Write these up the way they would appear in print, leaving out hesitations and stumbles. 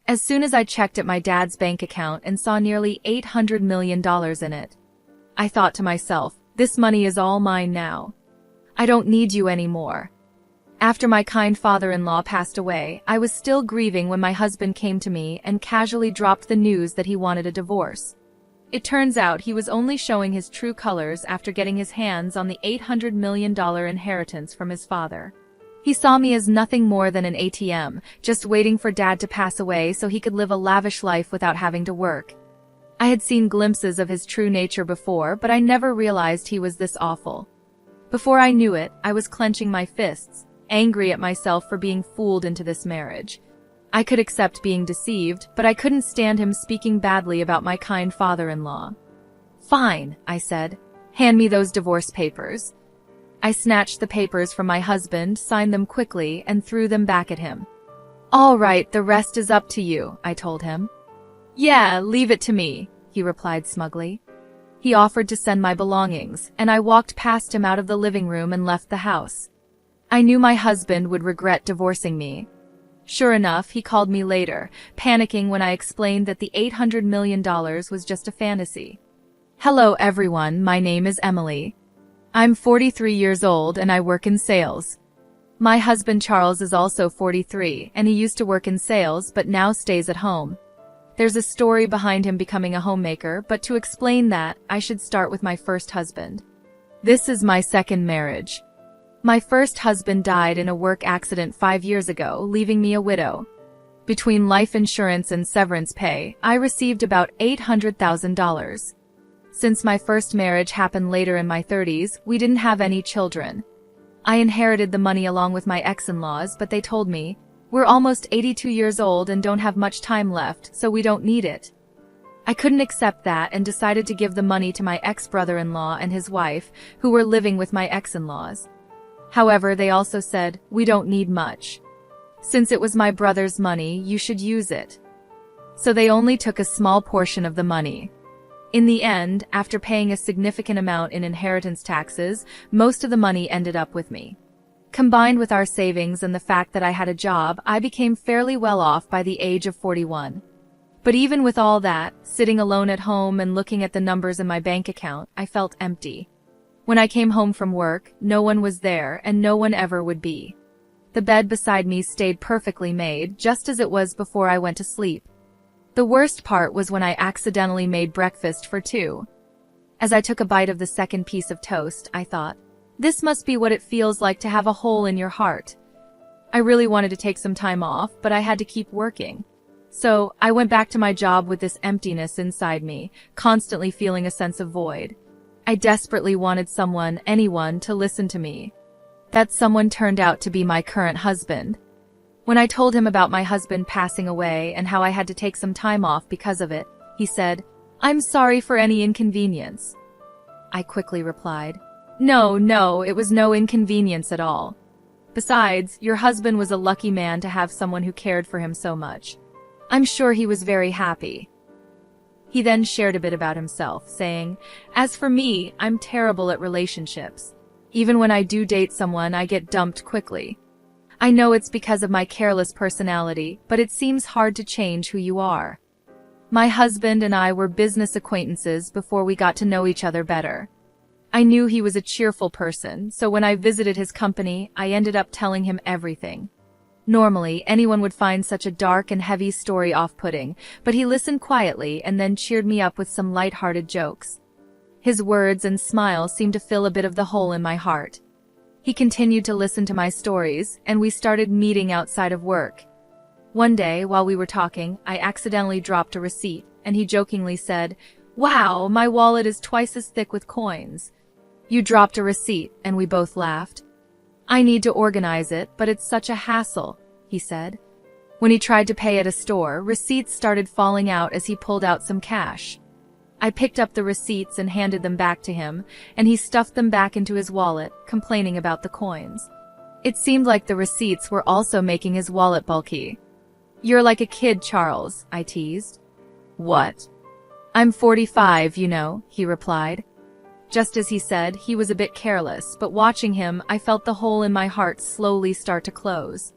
As soon as I checked at my dad's bank account and saw nearly $800 million in it, I thought to myself, this money is all mine now. I don't need you anymore. After my kind father-in-law passed away, I was still grieving when my husband came to me and casually dropped the news that he wanted a divorce. It turns out he was only showing his true colors after getting his hands on the $800 million inheritance from his father. He saw me as nothing more than an ATM, just waiting for Dad to pass away so he could live a lavish life without having to work. I had seen glimpses of his true nature before, but I never realized he was this awful. Before I knew it, I was clenching my fists, angry at myself for being fooled into this marriage. I could accept being deceived, but I couldn't stand him speaking badly about my kind father-in-law. Fine, I said. Hand me those divorce papers. I snatched the papers from my husband, signed them quickly, and threw them back at him. All right, the rest is up to you, I told him. Yeah, leave it to me, he replied smugly. He offered to send my belongings, and I walked past him out of the living room and left the house. I knew my husband would regret divorcing me. Sure enough, he called me later, panicking when I explained that the $800 million was just a fantasy. Hello everyone, my name is Emily. I'm 43 years old and I work in sales. My husband Charles is also 43 and he used to work in sales but now stays at home. There's a story behind him becoming a homemaker, but to explain that, I should start with my first husband. This is my second marriage. My first husband died in a work accident 5 years ago, leaving me a widow. Between life insurance and severance pay, I received about $800,000. Since my first marriage happened later in my 30s, we didn't have any children. I inherited the money along with my ex-in-laws, but they told me, we're almost 82 years old and don't have much time left, so we don't need it. I couldn't accept that and decided to give the money to my ex-brother-in-law and his wife, who were living with my ex-in-laws. However, they also said, we don't need much. Since it was my brother's money, you should use it. So they only took a small portion of the money. In the end, after paying a significant amount in inheritance taxes, most of the money ended up with me. Combined with our savings and the fact that I had a job, I became fairly well off by the age of 41. But even with all that, sitting alone at home and looking at the numbers in my bank account, I felt empty. When I came home from work, no one was there and no one ever would be. The bed beside me stayed perfectly made, just as it was before I went to sleep. The worst part was when I accidentally made breakfast for two. As I took a bite of the second piece of toast, I thought, this must be what it feels like to have a hole in your heart. I really wanted to take some time off, but I had to keep working. So, I went back to my job with this emptiness inside me, constantly feeling a sense of void. I desperately wanted someone, anyone, to listen to me. That someone turned out to be my current husband. When I told him about my husband passing away and how I had to take some time off because of it, he said, I'm sorry for any inconvenience. I quickly replied, No, it was no inconvenience at all. Besides, your husband was a lucky man to have someone who cared for him so much. I'm sure he was very happy. He then shared a bit about himself, saying, As for me, I'm terrible at relationships. Even when I do date someone, I get dumped quickly. I know it's because of my careless personality, but it seems hard to change who you are. My husband and I were business acquaintances before we got to know each other better. I knew he was a cheerful person, so when I visited his company, I ended up telling him everything. Normally, anyone would find such a dark and heavy story off-putting, but he listened quietly and then cheered me up with some light-hearted jokes. His words and smile seemed to fill a bit of the hole in my heart. He continued to listen to my stories, and we started meeting outside of work. One day, while we were talking, I accidentally dropped a receipt, and he jokingly said, Wow, my wallet is twice as thick with coins. You dropped a receipt, and we both laughed. I need to organize it, but it's such a hassle, he said. When he tried to pay at a store, receipts started falling out as he pulled out some cash. I picked up the receipts and handed them back to him, and he stuffed them back into his wallet, complaining about the coins. It seemed like the receipts were also making his wallet bulky. You're like a kid, Charles, I teased. What? I'm 45, you know, he replied. Just as he said, he was a bit careless, but watching him, I felt the hole in my heart slowly start to close.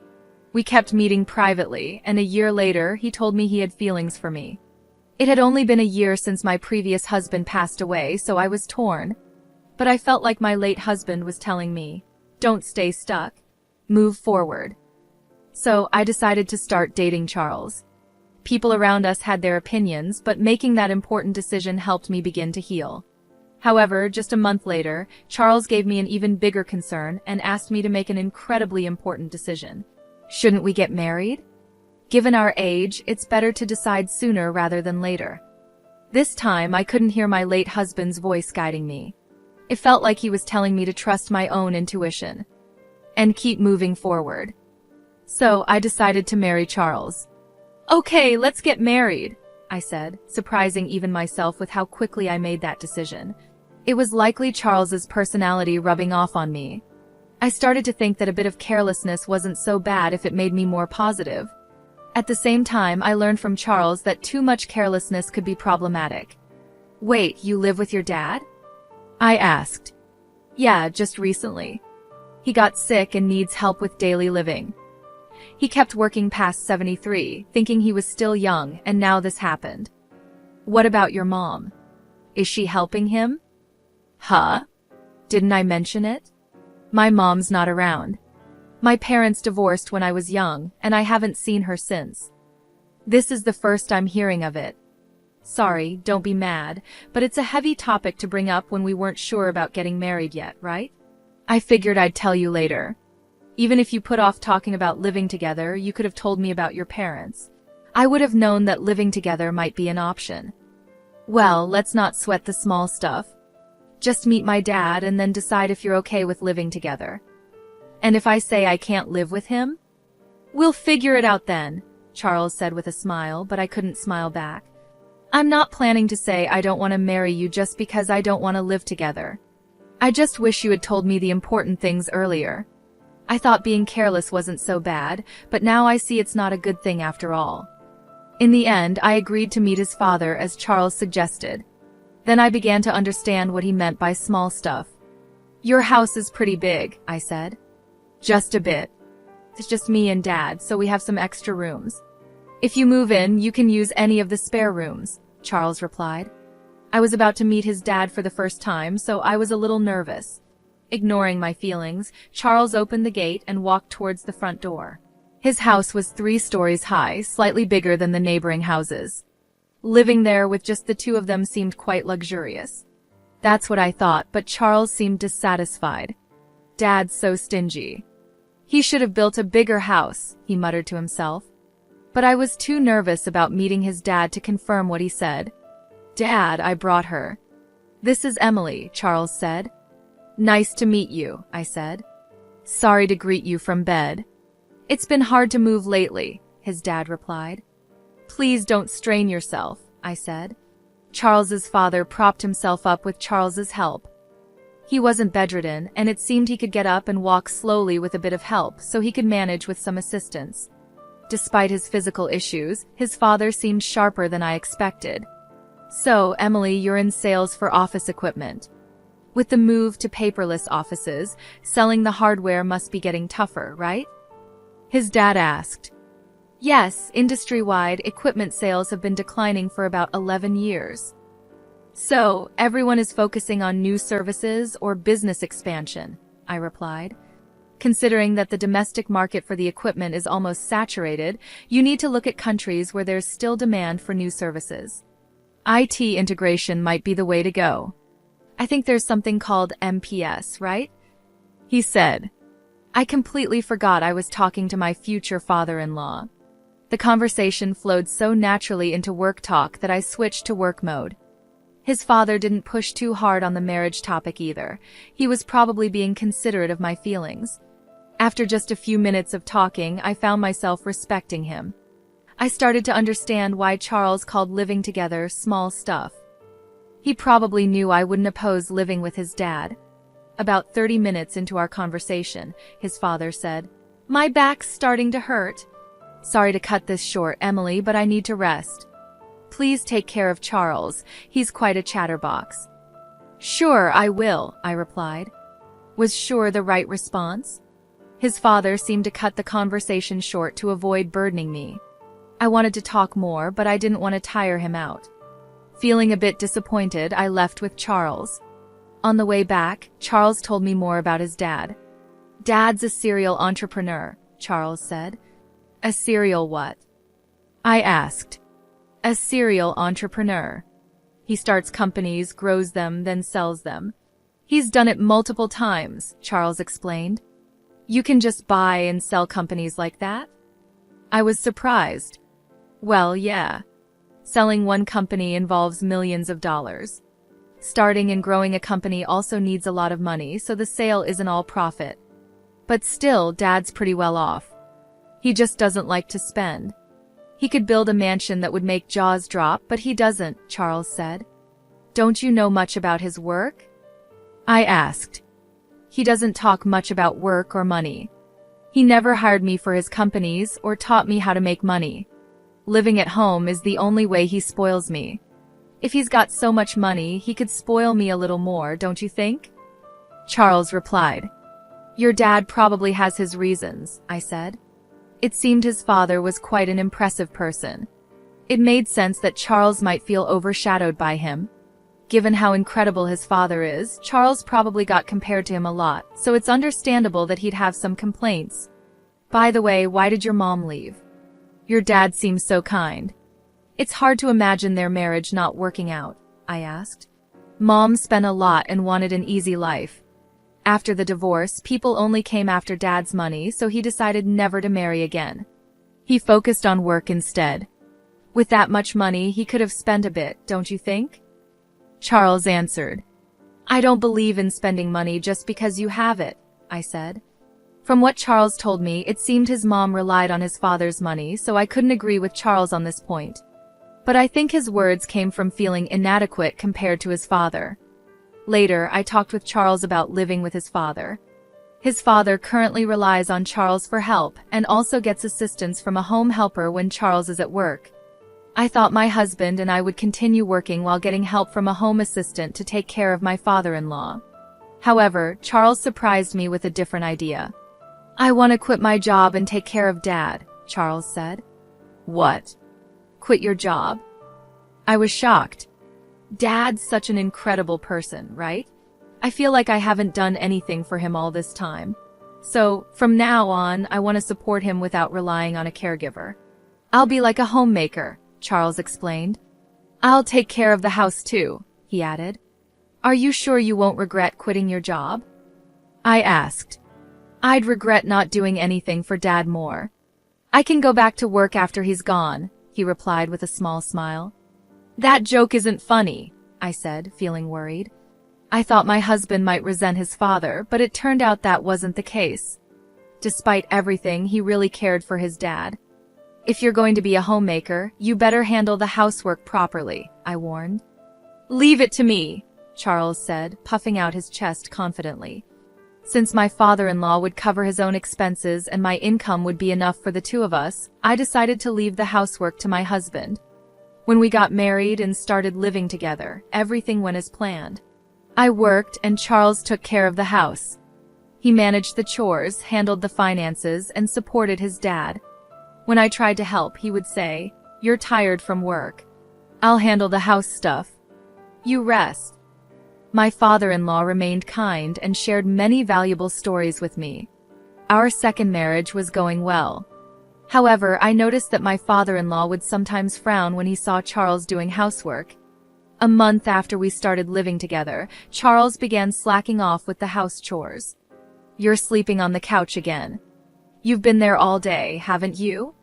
We kept meeting privately, and a year later, he told me he had feelings for me. It had only been a year since my previous husband passed away, so I was torn. But I felt like my late husband was telling me, don't stay stuck. Move forward. So I decided to start dating Charles. People around us had their opinions, but making that important decision helped me begin to heal. However, just a month later, Charles gave me an even bigger concern and asked me to make an incredibly important decision. Shouldn't we get married? Given our age, it's better to decide sooner rather than later. This time, I couldn't hear my late husband's voice guiding me. It felt like he was telling me to trust my own intuition and keep moving forward. So I decided to marry Charles. Okay, let's get married, I said, surprising even myself with how quickly I made that decision. It was likely Charles's personality rubbing off on me. I started to think that a bit of carelessness wasn't so bad if it made me more positive. At the same time, I learned from Charles that too much carelessness could be problematic. Wait, you live with your dad? I asked. Yeah, just recently. He got sick and needs help with daily living. He kept working past 73, thinking he was still young, and now this happened. What about your mom? Is she helping him? Huh? Didn't I mention it? My mom's not around. My parents divorced when I was young, and I haven't seen her since. This is the first I'm hearing of it. Sorry, don't be mad, but it's a heavy topic to bring up when we weren't sure about getting married yet, right? I figured I'd tell you later. Even if you put off talking about living together, you could have told me about your parents. I would have known that living together might be an option. Well, let's not sweat the small stuff. Just meet my dad and then decide if you're okay with living together. And if I say I can't live with him? We'll figure it out then, Charles said with a smile, but I couldn't smile back. I'm not planning to say I don't want to marry you just because I don't want to live together. I just wish you had told me the important things earlier. I thought being careless wasn't so bad, but now I see it's not a good thing after all. In the end, I agreed to meet his father as Charles suggested. Then I began to understand what he meant by small stuff. Your house is pretty big, I said. Just a bit. It's just me and Dad, so we have some extra rooms. If you move in, you can use any of the spare rooms, Charles replied. I was about to meet his dad for the first time, so I was a little nervous. Ignoring my feelings, Charles opened the gate and walked towards the front door. His house was 3 stories high, slightly bigger than the neighboring houses. Living there with just the two of them seemed quite luxurious. That's what I thought, but Charles seemed dissatisfied. Dad's so stingy. He should have built a bigger house, he muttered to himself. But I was too nervous about meeting his dad to confirm what he said. Dad, I brought her. This is Emily, Charles said. Nice to meet you, I said. Sorry to greet you from bed. It's been hard to move lately, his dad replied. Please don't strain yourself, I said. Charles's father propped himself up with Charles's help. He wasn't bedridden, and it seemed he could get up and walk slowly with a bit of help, so he could manage with some assistance. Despite his physical issues, his father seemed sharper than I expected. So, Emily, you're in sales for office equipment. With the move to paperless offices, selling the hardware must be getting tougher, right? His dad asked. Yes, industry-wide, equipment sales have been declining for about 11 years. So, everyone is focusing on new services or business expansion, I replied. Considering that the domestic market for the equipment is almost saturated, you need to look at countries where there's still demand for new services. IT integration might be the way to go. I think there's something called MPS, right? He said. I completely forgot I was talking to my future father-in-law. The conversation flowed so naturally into work talk that I switched to work mode. His father didn't push too hard on the marriage topic either. He was probably being considerate of my feelings. After just a few minutes of talking, I found myself respecting him. I started to understand why Charles called living together small stuff. He probably knew I wouldn't oppose living with his dad. About 30 minutes into our conversation, his father said, My back's starting to hurt. Sorry to cut this short, Emily, but I need to rest. Please take care of Charles. He's quite a chatterbox. Sure, I will, I replied. Was sure the right response? His father seemed to cut the conversation short to avoid burdening me. I wanted to talk more, but I didn't want to tire him out. Feeling a bit disappointed, I left with Charles. On the way back, Charles told me more about his dad. "Dad's a serial entrepreneur," Charles said. "A serial what?" I asked. "A serial entrepreneur. He starts companies, grows them, then sells them. He's done it multiple times," Charles explained. "You can just buy and sell companies like that?" I was surprised. "Well, yeah. Selling one company involves millions of dollars. Starting and growing a company also needs a lot of money, so the sale isn't all profit. But still, Dad's pretty well off. He just doesn't like to spend. He could build a mansion that would make jaws drop, but he doesn't," Charles said. "Don't you know much about his work?" I asked. "He doesn't talk much about work or money. He never hired me for his companies or taught me how to make money. Living at home is the only way he spoils me. If he's got so much money, he could spoil me a little more, don't you think?" Charles replied. "Your dad probably has his reasons," I said. It seemed his father was quite an impressive person. It made sense that Charles might feel overshadowed by him. Given how incredible his father is, Charles probably got compared to him a lot, so it's understandable that he'd have some complaints. "By the way, why did your mom leave? Your dad seems so kind." "It's hard to imagine their marriage not working out," I asked. "Mom spent a lot and wanted an easy life. After the divorce, people only came after Dad's money, so he decided never to marry again. He focused on work instead. With that much money, he could have spent a bit, don't you think?" Charles answered. "I don't believe in spending money just because you have it," I said. From what Charles told me, it seemed his mom relied on his father's money, so I couldn't agree with Charles on this point. But I think his words came from feeling inadequate compared to his father. Later, I talked with Charles about living with his father. His father currently relies on Charles for help and also gets assistance from a home helper when Charles is at work. I thought my husband and I would continue working while getting help from a home assistant to take care of my father-in-law. However, Charles surprised me with a different idea. "I want to quit my job and take care of Dad," Charles said. "What? Quit your job?" I was shocked. Dad's such an incredible person, right? I feel like I haven't done anything for him all this time. So, from now on, I want to support him without relying on a caregiver. "I'll be like a homemaker," Charles explained. "I'll take care of the house too," he added. "Are you sure you won't regret quitting your job?" I asked. "I'd regret not doing anything for Dad more. I can go back to work after he's gone," he replied with a small smile. "That joke isn't funny," I said, feeling worried. I thought my husband might resent his father, but it turned out that wasn't the case. Despite everything, he really cared for his dad. "If you're going to be a homemaker, you better handle the housework properly," I warned. "Leave it to me," Charles said, puffing out his chest confidently. Since my father-in-law would cover his own expenses and my income would be enough for the two of us, I decided to leave the housework to my husband. When we got married and started living together, everything went as planned. I worked and Charles took care of the house. He managed the chores, handled the finances, and supported his dad. When I tried to help, he would say, "You're tired from work. I'll handle the house stuff. You rest." My father-in-law remained kind and shared many valuable stories with me. Our second marriage was going well. However, I noticed that my father-in-law would sometimes frown when he saw Charles doing housework. A month after we started living together, Charles began slacking off with the house chores. "You're sleeping on the couch again. You've been there all day, haven't you?"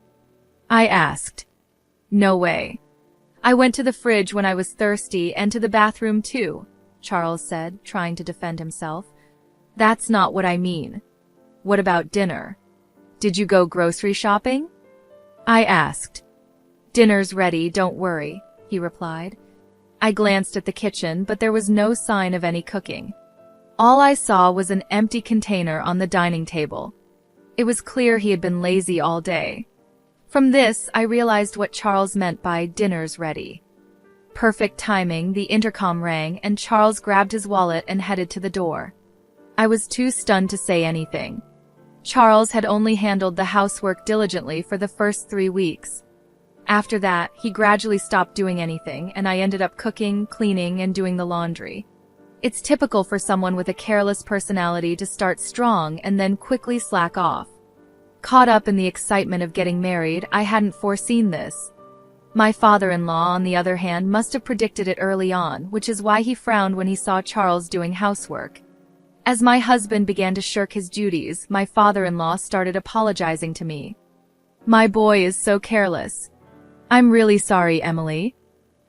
I asked. "No way. I went to the fridge when I was thirsty and to the bathroom too," Charles said, trying to defend himself. "That's not what I mean. What about dinner? Did you go grocery shopping?" I asked. "Dinner's ready, don't worry," he replied. I glanced at the kitchen, but there was no sign of any cooking. All I saw was an empty container on the dining table. It was clear he had been lazy all day. From this, I realized what Charles meant by "dinner's ready." Perfect timing, the intercom rang and Charles grabbed his wallet and headed to the door. I was too stunned to say anything. Charles had only handled the housework diligently for the first 3 weeks. After that, he gradually stopped doing anything, and I ended up cooking, cleaning, and doing the laundry. It's typical for someone with a careless personality to start strong and then quickly slack off. Caught up in the excitement of getting married, I hadn't foreseen this. My father-in-law, on the other hand, must have predicted it early on, which is why he frowned when he saw Charles doing housework. As my husband began to shirk his duties, my father-in-law started apologizing to me. "My boy is so careless. I'm really sorry, Emily.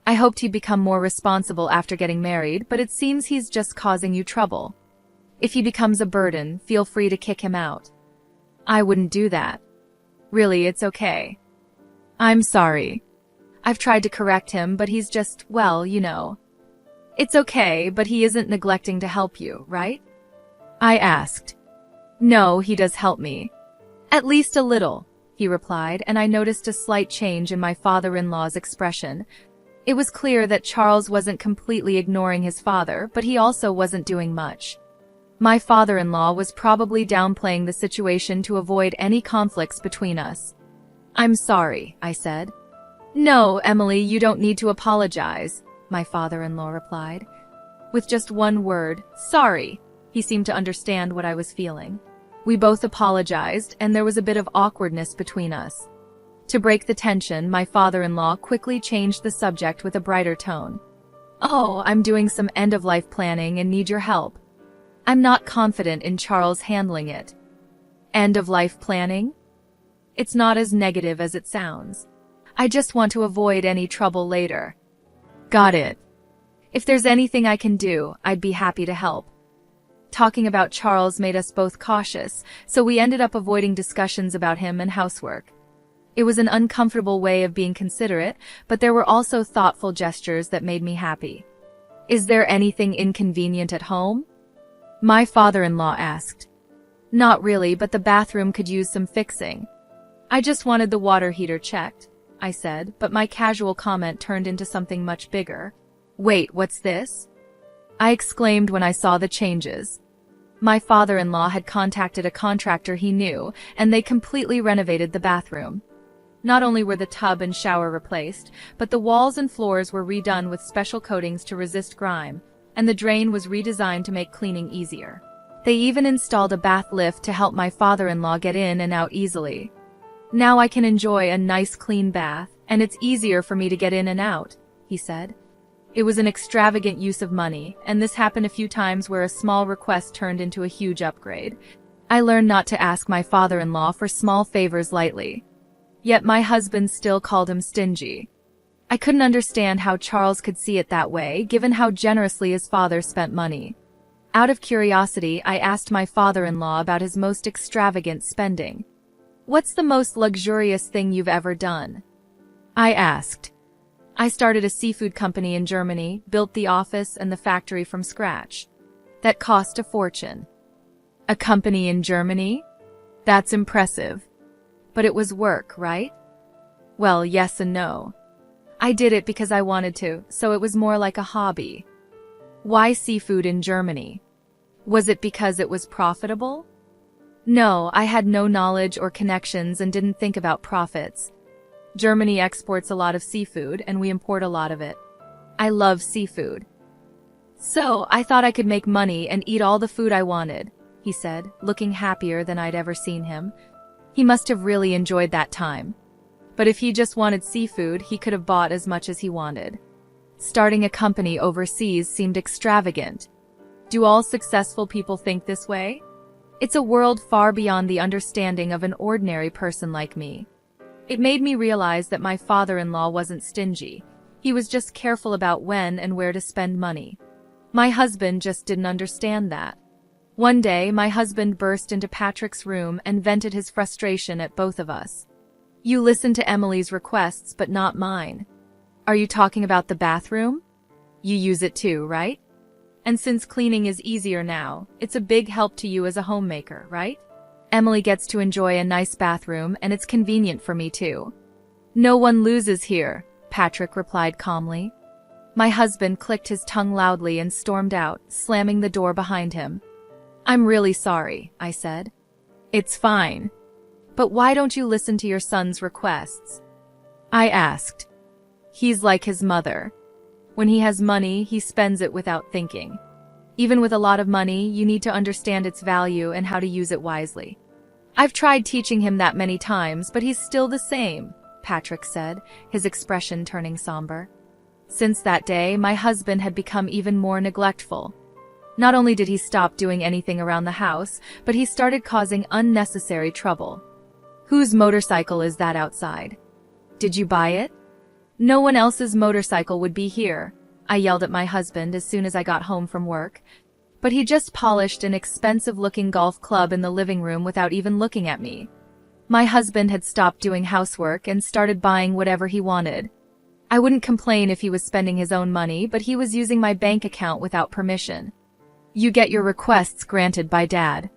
I hoped he'd become more responsible after getting married, but it seems he's just causing you trouble. If he becomes a burden, feel free to kick him out." "I wouldn't do that. Really, it's okay. I'm sorry. I've tried to correct him, but he's just, well, you know." "It's okay, but he isn't neglecting to help you, right?" I asked. "No, he does help me. At least a little," he replied, and I noticed a slight change in my father-in-law's expression. It was clear that Charles wasn't completely ignoring his father, but he also wasn't doing much. My father-in-law was probably downplaying the situation to avoid any conflicts between us. "I'm sorry," I said. "No, Emily, you don't need to apologize," my father-in-law replied. With just one word, "sorry," he seemed to understand what I was feeling. We both apologized, and there was a bit of awkwardness between us. To break the tension, my father-in-law quickly changed the subject with a brighter tone. "Oh, I'm doing some end-of-life planning and need your help. I'm not confident in Charles handling it." "End-of-life planning?" "It's not as negative as it sounds. I just want to avoid any trouble later." "Got it. If there's anything I can do, I'd be happy to help." Talking about Charles made us both cautious, so we ended up avoiding discussions about him and housework. It was an uncomfortable way of being considerate, but there were also thoughtful gestures that made me happy. "Is there anything inconvenient at home?" my father-in-law asked. "Not really, but the bathroom could use some fixing." "I just wanted the water heater checked," I said, but my casual comment turned into something much bigger. "Wait, what's this?" I exclaimed when I saw the changes. My father-in-law had contacted a contractor he knew, and they completely renovated the bathroom. Not only were the tub and shower replaced, but the walls and floors were redone with special coatings to resist grime, and the drain was redesigned to make cleaning easier. They even installed a bath lift to help my father-in-law get in and out easily. "Now I can enjoy a nice clean bath, and it's easier for me to get in and out," he said. It was an extravagant use of money, and this happened a few times where a small request turned into a huge upgrade. I learned not to ask my father-in-law for small favors lightly. Yet my husband still called him stingy. I couldn't understand how Charles could see it that way, given how generously his father spent money. Out of curiosity, I asked my father-in-law about his most extravagant spending. "What's the most luxurious thing you've ever done?" I asked. "I started a seafood company in Germany, built the office and the factory from scratch. That cost a fortune." "A company in Germany? That's impressive. But it was work, right?" "Well, yes and no. I did it because I wanted to, so it was more like a hobby." "Why seafood in Germany? Was it because it was profitable?" "No, I had no knowledge or connections and didn't think about profits. Germany exports a lot of seafood, and we import a lot of it. I love seafood. So, I thought I could make money and eat all the food I wanted," he said, looking happier than I'd ever seen him. He must have really enjoyed that time. But if he just wanted seafood, he could have bought as much as he wanted. Starting a company overseas seemed extravagant. Do all successful people think this way? It's a world far beyond the understanding of an ordinary person like me. It made me realize that my father-in-law wasn't stingy. He was just careful about when and where to spend money. My husband just didn't understand that. One day, my husband burst into Patrick's room and vented his frustration at both of us. "You listen to Emily's requests, but not mine. Are you talking about the bathroom? You use it too, right? And since cleaning is easier now, it's a big help to you as a homemaker, right? Emily gets to enjoy a nice bathroom, and it's convenient for me too." "No one loses here," Patrick replied calmly. My husband clicked his tongue loudly and stormed out, slamming the door behind him. "I'm really sorry," I said. It's fine. But why don't you listen to your son's requests? I asked. He's like his mother. When he has money, he spends it without thinking. Even with a lot of money, you need to understand its value and how to use it wisely. I've tried teaching him that many times, but he's still the same, Patrick said, his expression turning somber. Since that day, my husband had become even more neglectful. Not only did he stop doing anything around the house, but he started causing unnecessary trouble. Whose motorcycle is that outside? Did you buy it? No one else's motorcycle would be here, I yelled at my husband as soon as I got home from work. But he just polished an expensive-looking golf club in the living room without even looking at me. My husband had stopped doing housework and started buying whatever he wanted. I wouldn't complain if he was spending his own money, but he was using my bank account without permission. You get your requests granted by Dad.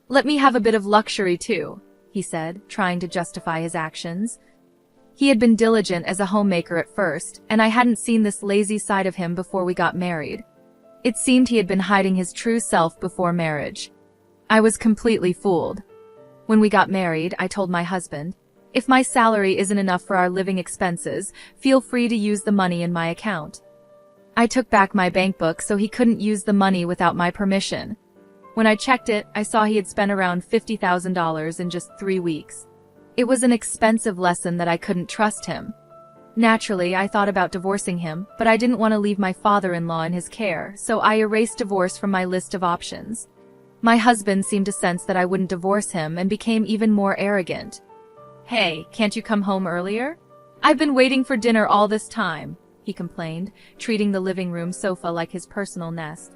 Let me have a bit of luxury too, he said, trying to justify his actions. He had been diligent as a homemaker at first, and I hadn't seen this lazy side of him before we got married. It seemed he had been hiding his true self before marriage. I was completely fooled. When we got married, I told my husband, if my salary isn't enough for our living expenses, feel free to use the money in my account. I took back my bank book so he couldn't use the money without my permission. When I checked it, I saw he had spent around $50,000 in just 3 weeks. It was an expensive lesson that I couldn't trust him. Naturally, I thought about divorcing him, but I didn't want to leave my father-in-law in his care, so I erased divorce from my list of options. My husband seemed to sense that I wouldn't divorce him and became even more arrogant. Hey, can't you come home earlier? I've been waiting for dinner all this time, he complained, treating the living room sofa like his personal nest.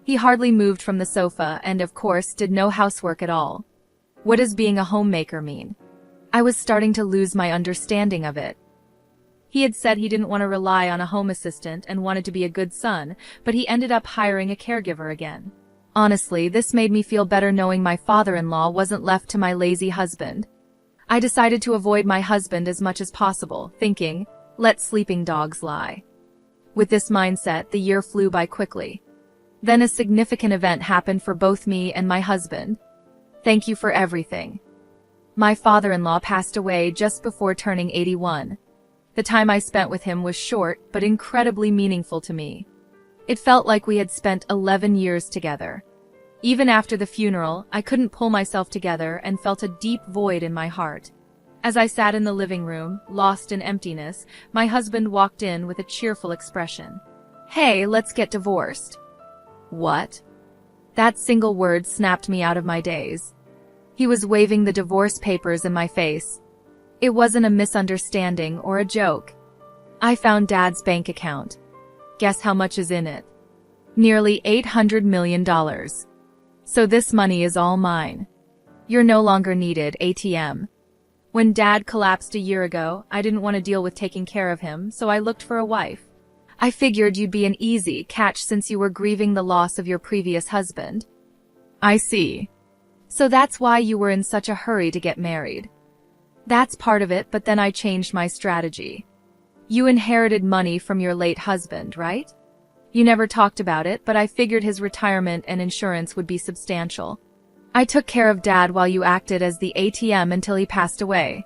He hardly moved from the sofa and, of course, did no housework at all. What does being a homemaker mean? I was starting to lose my understanding of it. He had said he didn't want to rely on a home assistant and wanted to be a good son, but he ended up hiring a caregiver again. Honestly, this made me feel better knowing my father-in-law wasn't left to my lazy husband. I decided to avoid my husband as much as possible, thinking, let sleeping dogs lie. With this mindset, the year flew by quickly. Then a significant event happened for both me and my husband. Thank you for everything. My father-in-law passed away just before turning 81. The time I spent with him was short, but incredibly meaningful to me. It felt like we had spent 11 years together. Even after the funeral, I couldn't pull myself together and felt a deep void in my heart. As I sat in the living room, lost in emptiness, my husband walked in with a cheerful expression. Hey, let's get divorced. What? That single word snapped me out of my daze. He was waving the divorce papers in my face. It wasn't a misunderstanding or a joke. I found Dad's bank account. Guess how much is in it? Nearly $800 million. So this money is all mine. You're no longer needed, ATM. When Dad collapsed a year ago, I didn't want to deal with taking care of him, so I looked for a wife. I figured you'd be an easy catch since you were grieving the loss of your previous husband. I see. So that's why you were in such a hurry to get married. That's part of it, but then I changed my strategy. You inherited money from your late husband, right? You never talked about it, but I figured his retirement and insurance would be substantial. I took care of Dad while you acted as the ATM until he passed away.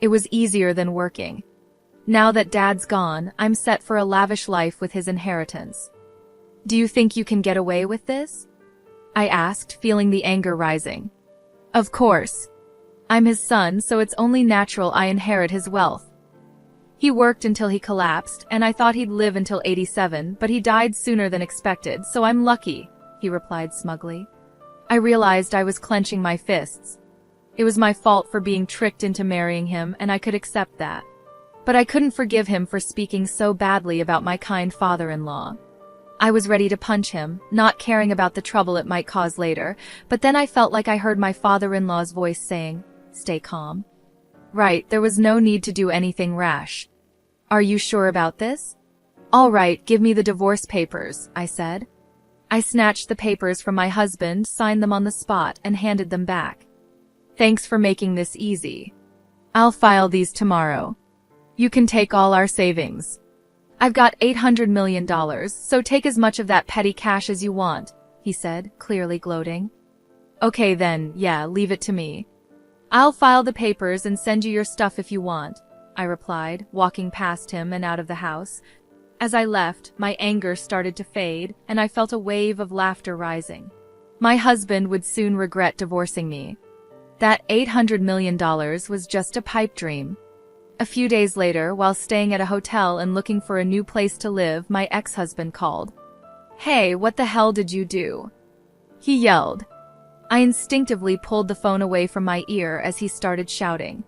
It was easier than working. Now that Dad's gone, I'm set for a lavish life with his inheritance. Do you think you can get away with this? I asked, feeling the anger rising. Of course. I'm his son, so it's only natural I inherit his wealth. He worked until he collapsed, and I thought he'd live until 87, but he died sooner than expected, so I'm lucky, he replied smugly. I realized I was clenching my fists. It was my fault for being tricked into marrying him, and I could accept that. But I couldn't forgive him for speaking so badly about my kind father-in-law. I was ready to punch him, not caring about the trouble it might cause later, but then I felt like I heard my father-in-law's voice saying, "Stay calm." Right, there was no need to do anything rash. Are you sure about this? All right, give me the divorce papers, I said. I snatched the papers from my husband, signed them on the spot, and handed them back. Thanks for making this easy. I'll file these tomorrow. You can take all our savings. I've got $800 million, so take as much of that petty cash as you want, he said, clearly gloating. Okay then, yeah, leave it to me. I'll file the papers and send you your stuff if you want, I replied, walking past him and out of the house. As I left, my anger started to fade, and I felt a wave of laughter rising. My husband would soon regret divorcing me. That $800 million was just a pipe dream. A few days later, while staying at a hotel and looking for a new place to live, my ex-husband called. "Hey, what the hell did you do?" he yelled. I instinctively pulled the phone away from my ear as he started shouting.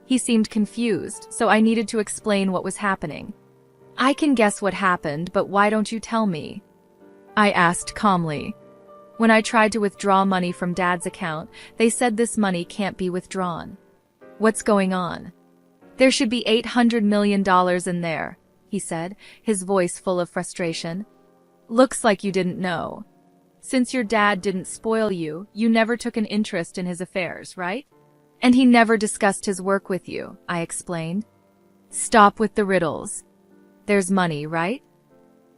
He seemed confused, so I needed to explain what was happening. "I can guess what happened, but why don't you tell me?" I asked calmly. "When I tried to withdraw money from Dad's account, they said this money can't be withdrawn." "What's going on?" "There should be $800 million in there," he said, his voice full of frustration. "Looks like you didn't know. Since your dad didn't spoil you, you never took an interest in his affairs, right? And he never discussed his work with you," I explained. "Stop with the riddles. There's money, right?"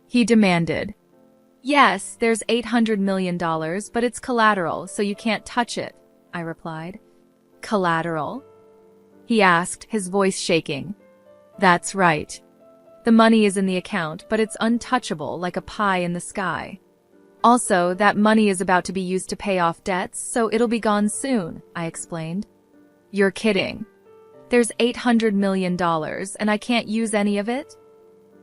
he demanded. "Yes, there's $800 million, but it's collateral, so you can't touch it," I replied. "Collateral?" he asked, his voice shaking. "That's right. The money is in the account, but it's untouchable like a pie in the sky. Also, that money is about to be used to pay off debts, so it'll be gone soon," I explained. "You're kidding. There's $800 million, and I can't use any of it?"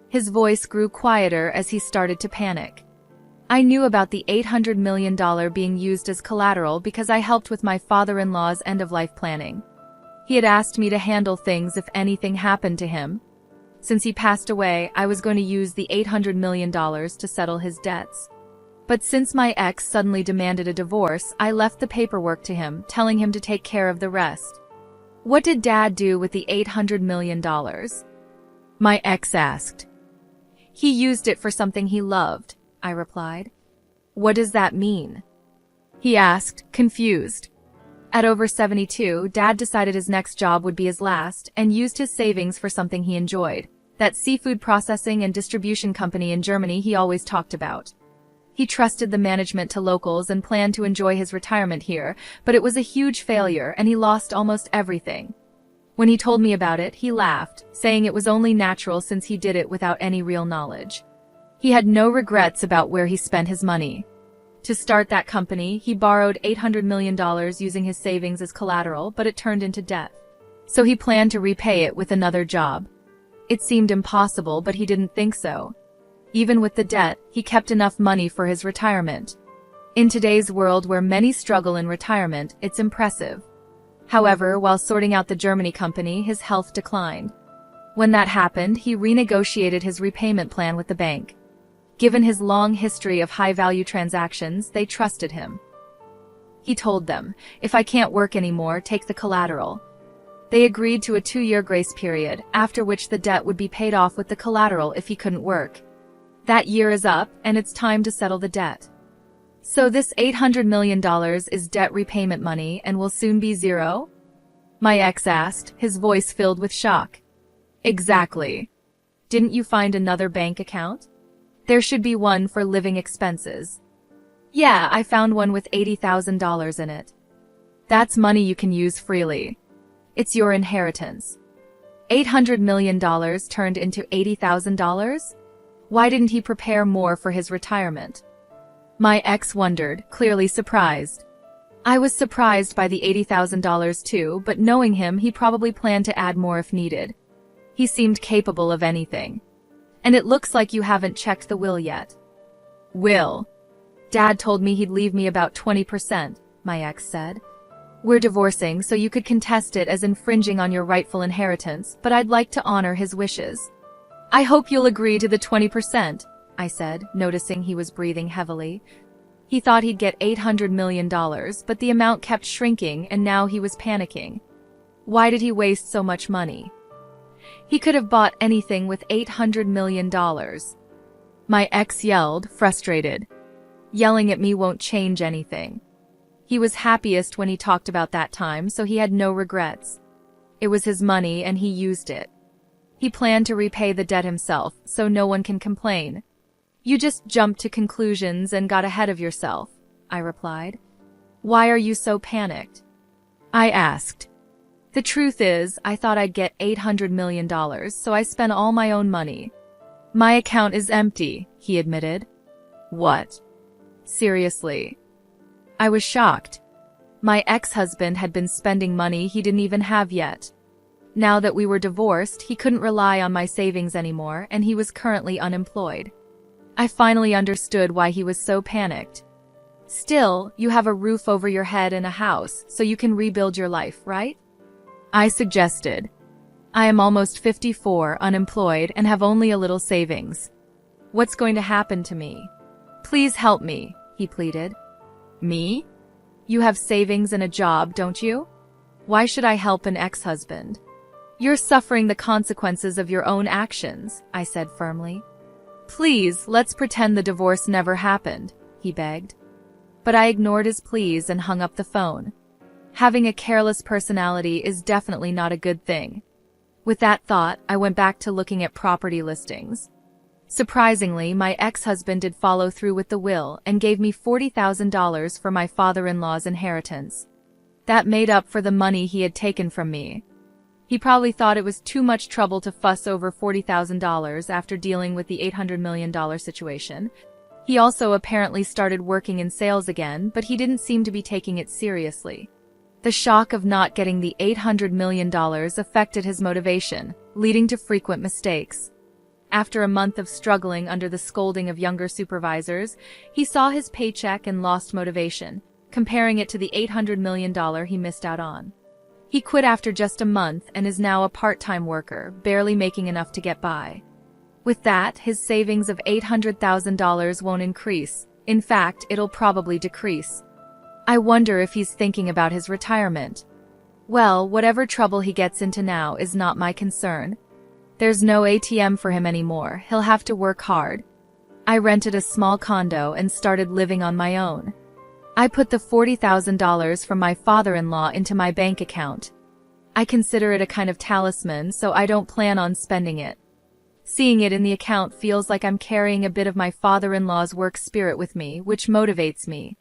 His voice grew quieter as he started to panic. I knew about the $800 million being used as collateral because I helped with my father-in-law's end-of-life planning. He had asked me to handle things if anything happened to him. Since he passed away, I was going to use the $800 million to settle his debts. But since my ex suddenly demanded a divorce, I left the paperwork to him, telling him to take care of the rest. "What did Dad do with the $800 million? My ex asked. "He used it for something he loved," I replied. "What does that mean?" he asked, confused. At over 72, Dad decided his next job would be his last and used his savings for something he enjoyed, that seafood processing and distribution company in Germany he always talked about. He trusted the management to locals and planned to enjoy his retirement here, but it was a huge failure and he lost almost everything. When he told me about it, he laughed, saying it was only natural since he did it without any real knowledge. He had no regrets about where he spent his money. To start that company, he borrowed $800 million using his savings as collateral, but it turned into debt. So he planned to repay it with another job. It seemed impossible, but he didn't think so. Even with the debt, he kept enough money for his retirement. In today's world where many struggle in retirement, it's impressive. However, while sorting out the Germany company, his health declined. When that happened, he renegotiated his repayment plan with the bank. Given his long history of high-value transactions, they trusted him. He told them, "If I can't work anymore, take the collateral." They agreed to a 2-year grace period, after which the debt would be paid off with the collateral if he couldn't work. That year is up, and it's time to settle the debt. "So this $800 million is debt repayment money and will soon be zero?" my ex asked, his voice filled with shock. "Exactly. Didn't you find another bank account? There should be one for living expenses." "Yeah, I found one with $80,000 in it. That's money you can use freely. It's your inheritance." $800 million turned into $80,000? Why didn't he prepare more for his retirement? My ex wondered, clearly surprised. I was surprised by the $80,000 too, but knowing him, he probably planned to add more if needed. He seemed capable of anything. "And it looks like you haven't checked the will yet." "Will? Dad told me he'd leave me about 20%, my ex said. "We're divorcing, so you could contest it as infringing on your rightful inheritance, but I'd like to honor his wishes." "I hope you'll agree to the 20%, I said, noticing he was breathing heavily. He thought he'd get $800 million, but the amount kept shrinking and now he was panicking. Why did he waste so much money? He could have bought anything with $800 million. My ex yelled, frustrated. Yelling at me won't change anything. He was happiest when he talked about that time, so he had no regrets. It was his money and he used it. He planned to repay the debt himself, so no one can complain. You just jumped to conclusions and got ahead of yourself, I replied. Why are you so panicked? I asked. The truth is, I thought I'd get $800 million, so I spent all my own money. My account is empty, he admitted. What? Seriously? I was shocked. My ex-husband had been spending money he didn't even have yet. Now that we were divorced, he couldn't rely on my savings anymore, and he was currently unemployed. I finally understood why he was so panicked. Still, you have a roof over your head and a house, so you can rebuild your life, right? I suggested. I am almost 54, unemployed, and have only a little savings. What's going to happen to me? Please help me, he pleaded. Me? You have savings and a job, don't you? Why should I help an ex-husband? You're suffering the consequences of your own actions, I said firmly. Please, let's pretend the divorce never happened, he begged. But I ignored his pleas and hung up the phone. Having a careless personality is definitely not a good thing. With that thought, I went back to looking at property listings. Surprisingly, my ex-husband did follow through with the will and gave me $40,000 for my father-in-law's inheritance. That made up for the money he had taken from me. He probably thought it was too much trouble to fuss over $40,000 after dealing with the $800 million situation. He also apparently started working in sales again, but he didn't seem to be taking it seriously. The shock of not getting the $800 million affected his motivation, leading to frequent mistakes. After a month of struggling under the scolding of younger supervisors, he saw his paycheck and lost motivation, comparing it to the $800 million he missed out on. He quit after just a month and is now a part-time worker, barely making enough to get by. With that, his savings of $800,000 won't increase. In fact, it'll probably decrease. I wonder if he's thinking about his retirement. Well, whatever trouble he gets into now is not my concern. There's no ATM for him anymore, he'll have to work hard. I rented a small condo and started living on my own. I put the $40,000 from my father-in-law into my bank account. I consider it a kind of talisman, so I don't plan on spending it. Seeing it in the account feels like I'm carrying a bit of my father-in-law's work spirit with me, which motivates me.